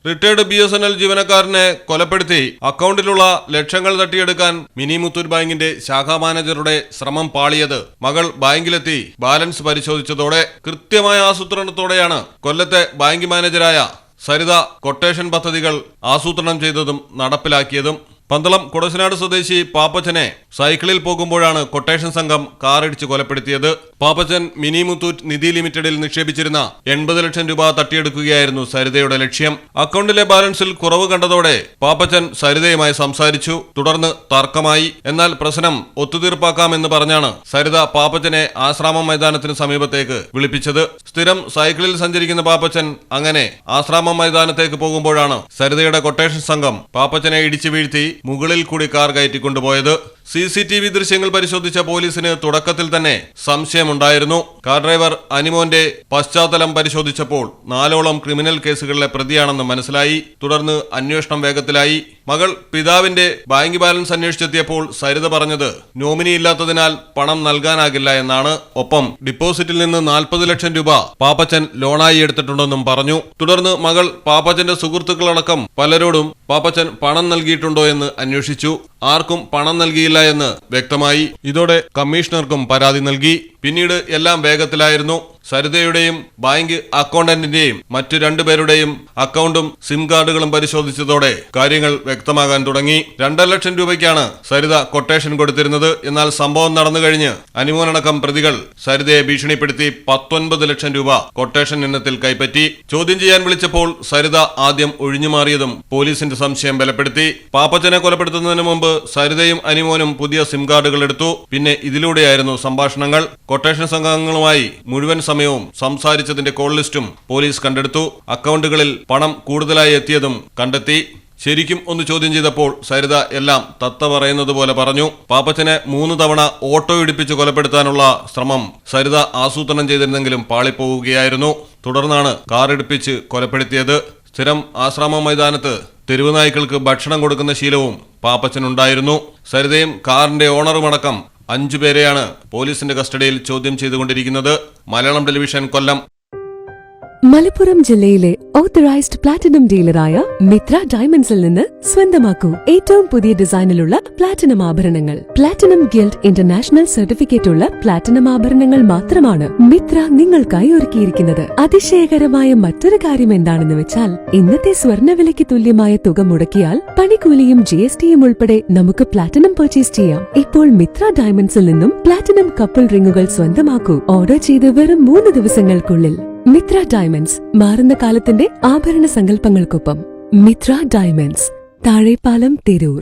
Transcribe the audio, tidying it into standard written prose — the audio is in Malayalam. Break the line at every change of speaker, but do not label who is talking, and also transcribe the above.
റിട്ടയർഡ് BSNL ജീവനക്കാരനെ കൊലപ്പെടുത്തി അക്കൗണ്ടിലുള്ള ലക്ഷങ്ങൾ തട്ടിയെടുക്കാൻ മിനി മുത്തൂറ്റ് ബാങ്കിന്റെ ശാഖാ മാനേജറുടെ ശ്രമം പാളിയത്. മകൾ ബാങ്കിലെത്തി ബാലൻസ് പരിശോധിച്ചതോടെ കൃത്യമായ ആസൂത്രണത്തോടെയാണ് കൊല്ലത്തെ ബാങ്ക് മാനേജരായ സരിത കൊട്ടേഷൻ പദ്ധതികൾ ആസൂത്രണം ചെയ്തതും നടപ്പിലാക്കിയതും. പന്തളം കുടശനാട് സ്വദേശി പാപ്പച്ചനെ സൈക്കിളിൽ പോകുമ്പോഴാണ് കൊട്ടേഷൻ സംഘം കാറിടിച്ച് കൊലപ്പെടുത്തിയത്. പാപ്പച്ചൻ മിനി മുത്തൂറ്റ് നിധി ലിമിറ്റഡിൽ നിക്ഷേപിച്ചിരുന്ന 80 ലക്ഷം രൂപ തട്ടിയെടുക്കുകയായിരുന്നു സരിതയുടെ ലക്ഷ്യം. അക്കൗണ്ടിലെ ബാലൻസിൽ കുറവ് കണ്ടതോടെ പാപ്പച്ചൻ സരിതയുമായി സംസാരിച്ചു. തുടർന്ന് തർക്കമായി. എന്നാൽ പ്രശ്നം ഒത്തുതീർപ്പാക്കാമെന്ന് പറഞ്ഞാണ് സരിത പാപ്പച്ചനെ ആശ്രാമം മൈതാനത്തിന് സമീപത്തേക്ക് വിളിപ്പിച്ചത്. സ്ഥിരം സൈക്കിളിൽ സഞ്ചരിക്കുന്ന പാപ്പച്ചൻ അങ്ങനെ ആശ്രാമം മൈതാനത്തേക്ക് പോകുമ്പോഴാണ് സരിതയുടെ കൊട്ടേഷൻ സംഘം പാപ്പച്ചനെ ഇടിച്ചു വീഴ്ത്തി മുകളിൽ കൂടി കാർ കയറ്റിക്കൊണ്ടുപോയത്. CCTV ദൃശ്യങ്ങൾ പരിശോധിച്ച പോലീസിന് തുടക്കത്തിൽ തന്നെ സംശയമുണ്ടായിരുന്നു. കാർ ഡ്രൈവർ അനിമോന്റെ പശ്ചാത്തലം പരിശോധിച്ചപ്പോൾ 4ഓളം ക്രിമിനൽ കേസുകളിലെ പ്രതിയാണെന്ന് മനസ്സിലായി. തുടർന്ന് അന്വേഷണം വേഗത്തിലായി. മകൾ പിതാവിന്റെ ബാങ്ക് ബാലൻസ് അന്വേഷിച്ചെത്തിയപ്പോൾ സരിത പറഞ്ഞത് നോമിനി ഇല്ലാത്തതിനാൽ പണം നൽകാനാകില്ല എന്നാണ്. ഒപ്പം ഡിപ്പോസിറ്റിൽ നിന്ന് 40 ലക്ഷം രൂപ പാപ്പച്ചൻ ലോണായി എടുത്തിട്ടുണ്ടെന്നും പറഞ്ഞു. തുടർന്ന് മകൾ പാപ്പച്ചന്റെ സുഹൃത്തുക്കളടക്കം പലരോടും പാപ്പച്ചൻ പണം നൽകിയിട്ടുണ്ടോ എന്ന് അന്വേഷിച്ചു. ആർക്കും പണം നൽകിയില്ല എന്ന് വ്യക്തമായി. ഇതോടെ കമ്മീഷണർക്കും പരാതി നൽകി. പിന്നീട് എല്ലാം വേഗത്തിലായിരുന്നു. സരിതയുടെയും ബാങ്ക് അക്കൗണ്ടന്റിന്റെയും മറ്റു 2 പേരുടെയും അക്കൗണ്ടും സിം കാർഡുകളും പരിശോധിച്ചതോടെ കാര്യങ്ങൾ വ്യക്തമാകാൻ തുടങ്ങി. 2.5 ലക്ഷം രൂപയ്ക്കാണ് സരിത കൊട്ടേഷൻ കൊടുത്തിരുന്നത്. എന്നാൽ സംഭവം നടന്നു കഴിഞ്ഞ് അനിമോനടക്കം പ്രതികൾ സരിതയെ ഭീഷണിപ്പെടുത്തി 19 ലക്ഷം രൂപ കൊട്ടേഷൻ ഇനത്തിൽ കൈപ്പറ്റി. ചോദ്യം ചെയ്യാൻ വിളിച്ചപ്പോൾ സരിത ആദ്യം ഒഴിഞ്ഞുമാറിയതും പോലീസിന്റെ സംശയം ബലപ്പെടുത്തി. പാപ്പച്ചനെ കൊലപ്പെടുത്തുന്നതിന് മുമ്പ് സരിതയും അനിമോനും പുതിയ സിം കാർഡുകൾ എടുത്തു. പിന്നെ ഇതിലൂടെയായിരുന്നു സംഭാഷണങ്ങൾ. കൊട്ടേഷൻ സംഘങ്ങളുമായി മുഴുവൻ സമയവും സംസാരിച്ചതിന്റെ കോൾ ലിസ്റ്റും പോലീസ് കണ്ടെടുത്തു. അക്കൗണ്ടുകളിൽ പണം കൂടുതലായി എത്തിയതും കണ്ടെത്തി. ശരിക്കും ഒന്ന് ചോദ്യം ചെയ്തപ്പോൾ സരിത എല്ലാം തത്ത പറയുന്നത് പോലെ പറഞ്ഞു. പാപ്പച്ചനെ 3 തവണ ഓട്ടോ ഇടിപ്പിച്ച് കൊലപ്പെടുത്താനുള്ള ശ്രമം സരിത ആസൂത്രണം ചെയ്തിരുന്നെങ്കിലും പാളിപ്പോവുകയായിരുന്നു. തുടർന്നാണ് കാറിടിപ്പിച്ച് കൊലപ്പെടുത്തിയത്. സ്ഥിരം ആശ്രാമ മൈതാനത്ത് തെരുവ് നായ്ക്കൾക്ക് ഭക്ഷണം കൊടുക്കുന്ന ശീലവും പാപ്പച്ചനുണ്ടായിരുന്നു. സരിതയും കാറിന്റെ ഓണറുമടക്കം 5 പേരെയാണ് പോലീസിന്റെ കസ്റ്റഡിയിൽ ചോദ്യം ചെയ്തുകൊണ്ടിരിക്കുന്നത്. മലയാളം ടെലിവിഷൻ, കൊല്ലം.
മലപ്പുറം ജില്ലയിലെ ഓത്തറൈസ്ഡ് പ്ലാറ്റിനം ഡീലറായ മിത്ര ഡയമണ്ട്സിൽ നിന്ന് സ്വന്തമാക്കൂ ഏറ്റവും പുതിയ ഡിസൈനിലുള്ള പ്ലാറ്റിനം ആഭരണങ്ങൾ. പ്ലാറ്റിനം ഗിൽഡ് ഇന്റർനാഷണൽ സർട്ടിഫിക്കറ്റ് ഉള്ള പ്ലാറ്റിനം ആഭരണങ്ങൾ മാത്രമാണ് മിത്ര നിങ്ങൾക്കായി ഒരുക്കിയിരിക്കുന്നത്. അതിശയകരമായ മറ്റൊരു കാര്യം എന്താണെന്ന് വെച്ചാൽ ഇന്നത്തെ സ്വർണ്ണവിലയ്ക്ക് തുല്യമായ തുക മുടക്കിയാൽ പണിക്കൂലിയും GSTയും ഉൾപ്പെടെ നമുക്ക് പ്ലാറ്റിനം പർച്ചേസ് ചെയ്യാം. ഇപ്പോൾ മിത്ര ഡയമണ്ട്സിൽ നിന്നും പ്ലാറ്റിനം കപ്പിൾ റിങ്ങുകൾ സ്വന്തമാക്കൂ. ഓർഡർ ചെയ്ത് വെറും 3 ദിവസങ്ങൾക്കുള്ളിൽ. മിത്ര ഡയമണ്ട്സ്, മാറുന്ന കാലത്തിന്റെ ആഭരണ സങ്കല്പങ്ങൾക്കൊപ്പം. മിത്ര ഡയമണ്ട്സ്, താഴെപ്പാലം, തിരൂർ.